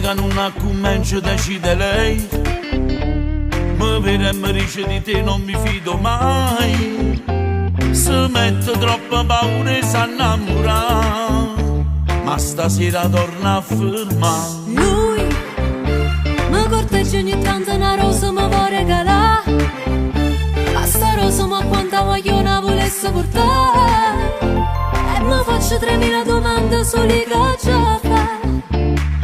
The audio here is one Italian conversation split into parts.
che non comincia decide lei, mi vede e mi dice di te non mi fido mai, se mette troppa paura e si innamora, ma stasera torna a fermare. Lui mi corteggia ogni tanto, una rosa mi vuole regalare, ma sta rosa ma quanta voglio volesse portare, e mi faccio 3000 domande sulle che già fa.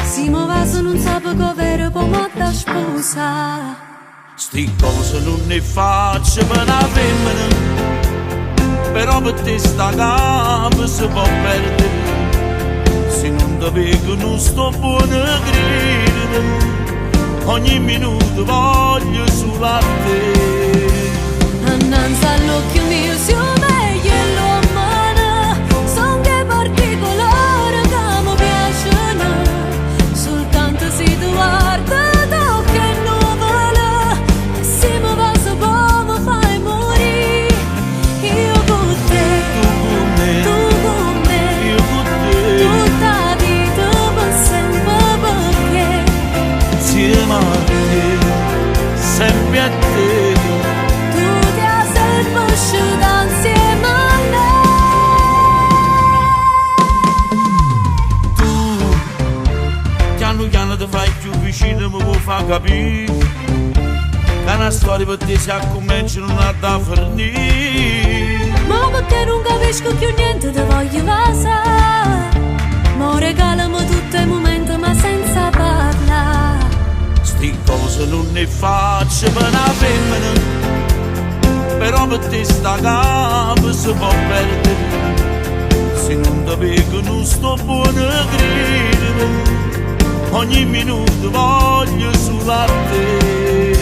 Si mi va se non sape che vero poi mi da sposa. Sti cose non ne faccio per una femmina, però per te sta capo si può perdere, se non ti vedo non sto buono a credere, ogni minuto voglio solo a te. Annanzi all'occhio mio si meglio e l'uomo, son che particolare che mi piacciono, soltanto se tu guarda tocca e nuvole, e se mi va se poi mi fai morire. Io con te, tu con me, Io con te, tutta la vita per sempre, perché insieme a te, sempre a te. tu ti sei conosciuta insieme a me. Piano piano ti fai più vicino, mi vuoi far capire che una storia per te si accomincia non ha da finire. Ma perché non capisco più niente, ti voglio passare, ma regalami tutto il momento ma senza parlare. Sti cose non ne faccio per una femmina, però per te sta capo si può perdere, se non ti vedo non sto buono a credere, ogni minuto voglio solo a te.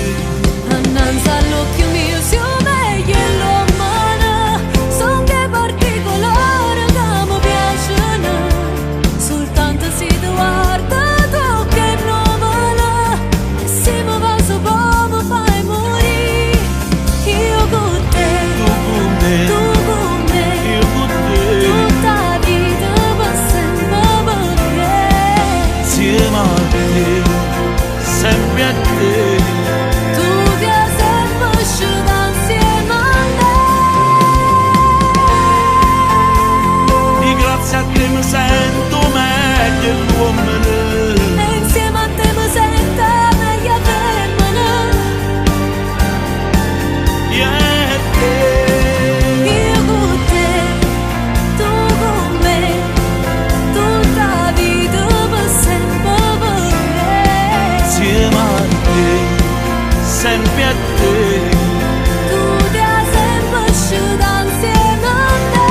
Annanzi all'occhio mio si meglio e l'uomo, son che particolare che mi piacciono, soltanto se tu guarda tocca e nuvole, e se mi va se poi mi fai morire. Io con te, Tu con me, tu con me, io con te, tutta la vita per sempre, perché insieme a te, sempre a te. tu ti sei conosciuta insieme a me. Di grazia a te mi sento meglio l'uomo, E insieme a te mi sento meglio femmina. io e te. Io con te, tu con me, tutta la vita per sempre, perché Insieme a te, sempre a te. tu ti sei conosciuta insieme a me.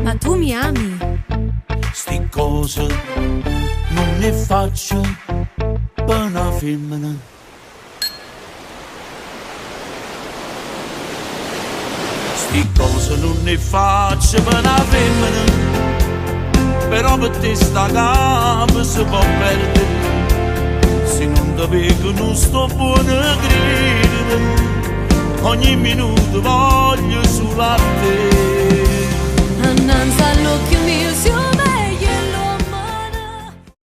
Ma tu mi ami? Sti cose non ne faccio per una femmina. Sti cose non ne faccio per una femmina, però per te sta capo si può perdere, se non ti vedo non sto buono a credere, ogni minuto voglio solo a te. Annanzi all'occhio